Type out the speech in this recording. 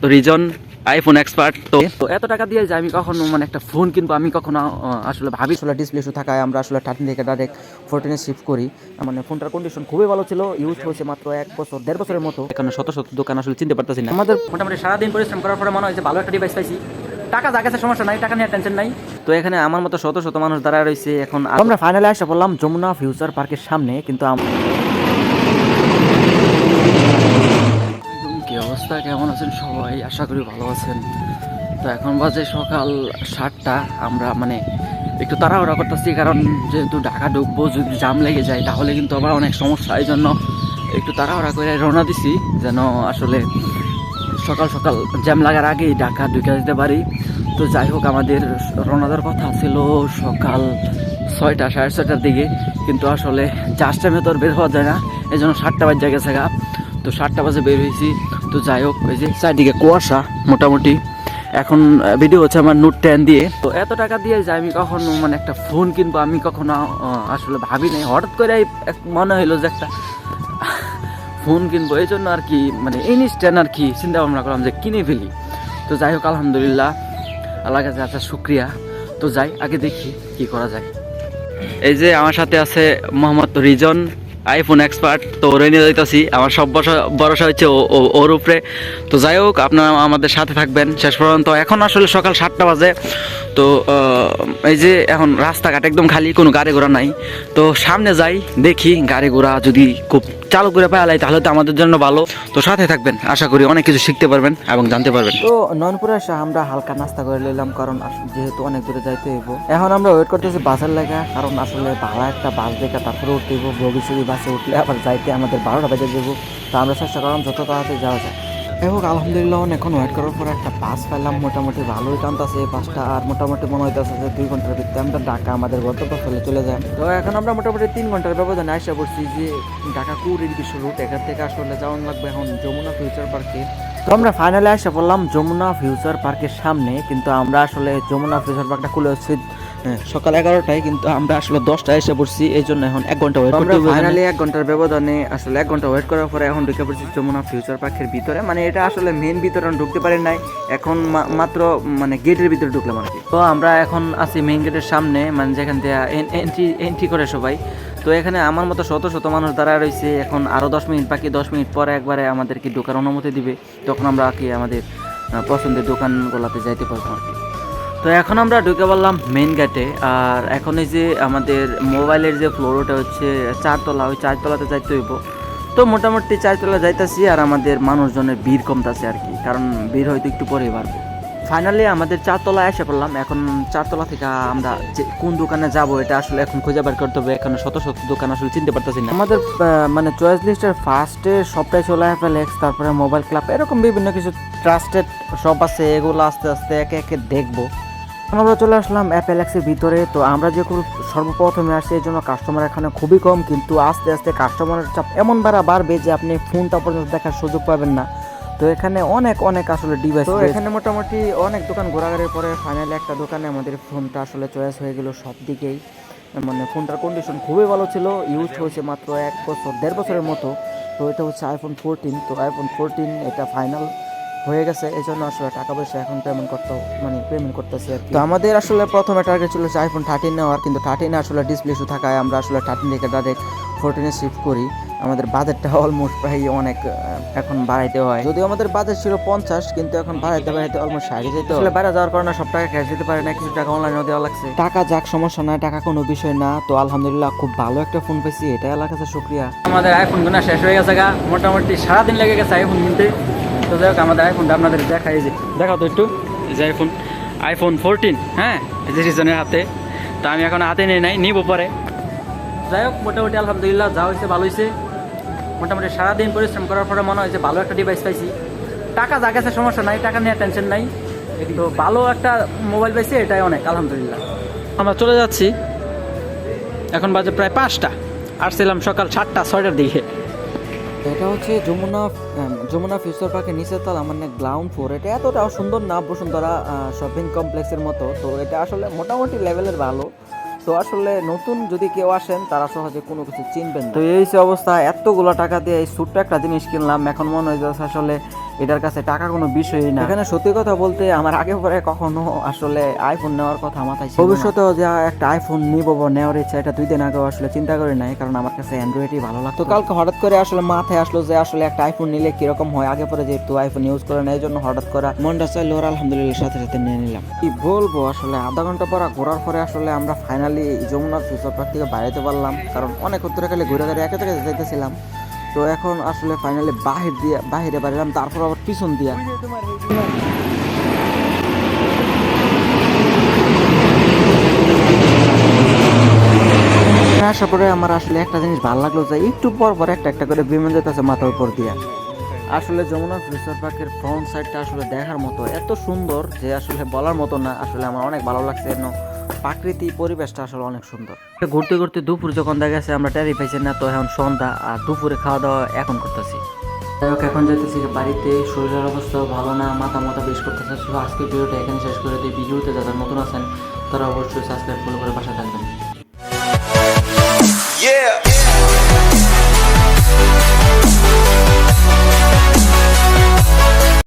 Mohammad reason iPhone expert. তো এত টাকা দিয়ে যে আমি কখনো মানে একটা ফোন কিনবো আমি কখনো আসলে ভাবি। আসলে ডিসপ্লে ইস্যু থাকায় আমরা আসলে 13 থেকে ডাইরেক্ট 14 শিফট করি। মানে ফোনটার কন্ডিশন খুবই ভালো ছিল, ইউজ হয়েছে মাত্র 1 বছর 1.5 বছরের মতো। এখানে শত শত দোকান আসলে চিনতে পারতেছি না। আমাদের মোটামুটি সারাদিন পরিশ্রম করার পরে মনে হয় যে ভালো একটা ডিভাইস পাইছি। টাকা যা গেছে সমস্যা নাই, টাকা নিয়ে টেনশন নাই। তো এখানে আমার মতো শত শত মানুষ দাঁড়ায় রয়েছে। এখন আমরা ফাইনালি এসে পড়লাম যমুনা ফিউচার পার্কের সামনে। কিন্তু কি অবস্থা, কেমন আছেন সবাই? আশা করি ভালো আছেন। তো এখন বাজে সকাল 7টা। আমরা মানে একটু তাড়াহুড়া করতেছি, কারণ যেহেতু ঢাকা ঢুকবো, যদি জাম লেগে যায় তাহলে কিন্তু আবার অনেক সমস্যা। এই জন্য একটু তাড়াহুড়া করে রওনা দিছি, যেন আসলে সকাল সকাল জ্যাম লাগার আগেই ঢাকা ঢুকে যেতে পারি। তো যাই হোক, আমাদের রওনা দেওয়ার কথা ছিল সকাল 6টা 6:30টার দিকে, কিন্তু আসলে জাস্ট টাইমে তো আর বের হওয়া যায় না, এই জন্য 7টা বাজে গেছে গা। তো 7টা বাজে বের হয়েছি। তো যাই হোক, ওই যে চারদিকে কুয়াশা মোটামুটি। এখন ভিডিও হচ্ছে আমার নোট 10 দিয়ে। তো এত টাকা দিয়ে যে আমি কখনো মানে একটা ফোন কিনবো আমি কখনো আসলে ভাবি নাই। হঠাৎ করে মনে হইলো যে একটা ফোন কিনবো, এই জন্য আর কি মানে ইনস্ট্যান্ট আর কি চিন্তা ভাবনা করলাম যে কিনে ফেলি। তো যাই হোক, আলহামদুলিল্লাহ, আল্লাহর কাছে আচ্ছা শুক্রিয়া। তো যাই আগে দেখি কি করা যায়। এই যে আমার সাথে আছে মোহাম্মদ রিজন আইফোন এক্সপার্ট। তো ওরে নিয়ে যাইতেছি, আমার সব ভরসা হচ্ছে ওর উপরে। তো যাই হোক, আপনারা আমাদের সাথে থাকবেন শেষ পর্যন্ত। এখন আসলে সকাল 7টা বাজে। তো এই যে এখন রাস্তাঘাট একদম খালি, কোনো গাড়ি ঘোড়া নাই। তো সামনে যাই, দেখি গাড়ি ঘোড়া যদি খুব চালু করে পালাই তাহলে তো আমাদের জন্য ভালো। তো সাথে থাকবেন, আশা করি অনেক কিছু শিখতে পারবেন এবং জানতে পারবেন। তো নয়নপুরে এসে আমরা হালকা নাস্তা করে নিলাম, কারণ যেহেতু অনেক দূরে যাইতে হইব। এখন আমরা ওয়েট করতেছি বাসের লাগা, কারণ আসলে ভাড়া একটা বাস দেখা তারপরে উঠতে হইব। ভবিষ্যৎ বাসে উঠলে আবার যাইতে আমাদের 12টা বেজে যাবো। তো আমরা চেষ্টা করলাম যত তাড়াতাড়ি যাওয়া যায়। এবং আলহামদুলিল্লাহ এখন ওয়েট করার পর একটা বাস পেলাম, মোটামুটি ভালোই টানতেছে বাসটা। আর মোটামুটি মনে হইতেছে যে 2 ঘন্টার ভিতরে আমরা ঢাকা আমাদের গন্তব্যস্থলে চলে যাই। তো এখন আমরা মোটামুটি 3 ঘন্টার ব্যবধানে আসা পড়ছি যে ঢাকা কুড়ির বিশ্ব রুট। এখান থেকে আসলে যাওয়ান লাগবে এখন যমুনা ফিউচার পার্কে। তো আমরা ফাইনালি আসা পড়লাম যমুনা ফিউচার পার্কের সামনে। কিন্তু আমরা আসলে যমুনা ফিউচার পার্কটা খুলে হচ্ছে সকাল 11টায়, কিন্তু আমরা আসলে 10টায় এসে পড়ছি। এই জন্য এখন 1 ঘন্টা ওয়েট করতে হবে। ফাইনালি 1 ঘন্টার ব্যবধানে আসলে 1 ঘন্টা ওয়েট করার পরে এখন ঢুকে পড়ছি যমুনা ফিউচার পার্কের ভিতরে। মানে এটা আসলে মেইন ভিতরে ঢুকতে পারি নাই, এখন মাত্র মানে গেটের ভিতরে ঢুকলাম আর কি। তো আমরা এখন আছি মেইন গেটের সামনে, মানে যেখান থেকে এন্ট্রি করে সবাই। তো এখানে আমার মতো শত শত মানুষ দাঁড়ায় রয়েছে। এখন আরও 10 মিনিট বাকি, 10 মিনিট পরে একবারে আমাদেরকে ঢোকার অনুমতি দিবে। তখন আমরা কি আমাদের পছন্দের দোকানগুলোতে যাইতে পারবো আর কি। তো এখন আমরা ঢুকে পড়লাম মেইন গেটে। আর এখন এই যে আমাদের মোবাইলের যে ফ্লোর, ওটা হচ্ছে 4তলা, ওই 4তলাতে যাইতে হইব। তো মোটামুটি 4তলা যাইতেছি, আর আমাদের মানুষজনের ভিড় কমতেছে আর কি, কারণ ভিড় হয়তো একটু পরেই বাড়বো। ফাইনালি আমাদের 4তলায় এসে পড়লাম। এখন 4তলা থেকে আমরা যে কোন দোকানে যাব এটা আসলে এখন খুঁজে বের করতে হবে। এখানে শত শত দোকান আসলে চিনতে পারতেছি না। আমাদের মানে চয়েস লিস্টের ফার্স্টে সবটাই চলে অ্যাপেল এক্স, তারপরে মোবাইল ক্লাব, এরকম বিভিন্ন কিছু ট্রাস্টেড শপ আছে। এগুলো আস্তে আস্তে একে একে দেখবো। আমরা চলে আসলাম অ্যাপেল এক্সের ভিতরে। তো আমরা যে খুব সর্বপ্রথমে আসছি, এই জন্য কাস্টমার এখানে খুবই কম, কিন্তু আস্তে আস্তে কাস্টমারের চাপ এমন বাড়বে যে আপনি ফোনটা পর্যন্ত দেখার সুযোগ পাবেন না। তো এখানে অনেক অনেক আসলে ডিভাইস। তো এখানে মোটামুটি অনেক দোকান ঘোরাঘুরির পরে ফাইনালি একটা দোকানে আমাদের ফোনটা আসলে চয়েস হয়ে গেল সব দিকেই। মানে ফোনটার কন্ডিশন খুবই ভালো ছিল, ইউজ হয়েছে মাত্র 1 বছর 1.5 বছরের মতো। তো এটা হচ্ছে আইফোন 14। তো আইফোন 14 এটা ফাইনাল হয়ে গেছে, এই জন্য আসলে টাকা পয়সা এখন পেমেন্ট করতেছি আর কি। তো আমাদের আসলে প্রথমে টার্গেট ছিল আইফোন 13 নেওয়ার, কিন্তু 13 আসলে ডিসপ্লে ইস্যু থাকায় আমরা আসলে 13 থেকে ডাইরেক্ট 14 শিফট করি। আমাদের বাজেটটা অলমোস্ট প্রায় অনেক এখন বাড়াইতে হয়। যদিও আমাদের বাজেট ছিল 50, কিন্তু এখন বাড়াইতে অলমোস্ট 60 যেতে আসলে বাইরে যাওয়ার কারণে সব টাকা ক্যাশ দিতে পারে না, কিছু টাকা অনলাইনে দেওয়া লাগছে। টাকা যাক, সমস্যা নাই, টাকা কোনো বিষয় না। তো আলহামদুলিল্লাহ খুব ভালো একটা ফোন পেয়েছি, এটাই আল্লাহর কাছে শুকরিয়া। আমাদের আইফোন গোনা শেষ হয়ে গেছে গা, মোটামুটি সারাদিন লেগে গেছে আইফোন কিনতে। তো যাই হোক, আমাদের আইফোনটা আপনাদের দেখাই, যে দেখাও তো একটু, এই যে আইফোন 14, হ্যাঁ, এই যে রিজনের হাতে। তো আমি এখন হাতে নিব পরে। যাই হোক, মোটামুটি আলহামদুলিল্লাহ যা হয়েছে ভালো হয়েছে। মোটামুটি সারাদিন পরিশ্রম করার পরে মনে হয় যে ভালো একটা ডিভাইস পাইছি। টাকা যা গেছে সমস্যা নাই, টাকা নিয়ে টেনশন নাই। তো ভালো একটা মোবাইল পাইছি, এটাই অনেক আলহামদুলিল্লাহ। আমরা চলে যাচ্ছি, এখন বাজে প্রায় 5টা, আসছিলাম সকাল 7টা 6টার দিকে। এটা হচ্ছে যমুনা ফিউচার পার্কের নিচের তলা, মানে গ্রাউন্ড ফ্লোর। এটা এতটাও সুন্দর না, বসুন্ধরা শপিং কমপ্লেক্সের মতো। তো এটা আসলে মোটামুটি লেভেলের ভালো। তো আসলে নতুন যদি কেউ আসেন তারা সহজে কোনো কিছু চিনবেন না। তো এই অবস্থা, এতগুলো টাকা দিয়ে এই ছোট্ট একটা জিনিস কিনলাম। এখন মনে হয় আসলে এটার কাছে টাকা কোনো বিষয়ই না। এখানে সত্যি কথা বলতে আমার আগে পরে কখনো আসলে আইফোন নেওয়ার কথা মাথায় ছিল না। ভবিষ্যতেও যে একটা আইফোন নিব বা নেওয়ার ইচ্ছা, এটা 2 দিন আগেও আসলে চিন্তা করি নাই, কারণ আমার কাছে অ্যান্ড্রয়েডই ভালো লাগতো। কালকে হঠাৎ করে আসলে মাথায় আসলো যে আসলে একটা আইফোন নিলে কিরকম হয়, আগে পরে যেহেতু আইফোন ইউজ করে না, এই জন্য হঠাৎ করে মনটা চাইলো, ওর আলহামদুলিল্লাহ সাথে সাথে নিয়ে নিলাম। কি বলবো, আসলে আধা ঘন্টা পর ঘোরার পরে আসলে আমরা ফাইনালি যমুনা ফিউচার পার্ক থেকে বাইরেতে পারলাম, কারণ অনেক উত্তরে খালি ঘুরে ঘুরে একে থেকে যেতেছিলাম। তো এখন আসলে ফাইনালি বাহিরে বাড়িলাম, তারপর আবার পিছন দিয়া আসার পরে আমার আসলে একটা জিনিস ভালো লাগলো যে একটু পর পর একটা করে বিমান যেতেছে মাথার উপর দিয়া। আসলে যমুনা ফিউচার পার্কের ফ্রন্ট সাইডটা আসলে দেখার মতো, এত সুন্দর যে আসলে বলার মতো না। আসলে আমার অনেক ভালো লাগছে, প্রাকৃতিক পরিবেশটা আসলে অনেক সুন্দর। ঘুরতে ঘুরতে দুপুর যখন দেখা গেছে আমরা টেরি পাইছি না, তো এখন সন্ধ্যা, আর দুপুরে খাওয়া দাওয়া এখন করতেছি। যাই হোক, এখন যাইতেছি বাড়িতে। শরীরের অবস্থা ভালো না, মাথা বেশ করতেছে। সো আজকে ভিডিওটা এখানে শেষ করে দিই। ভিডিওতে যারা নতুন আছেন তারা অবশ্যই সাবস্ক্রাইব করে পাশে থাকবেন।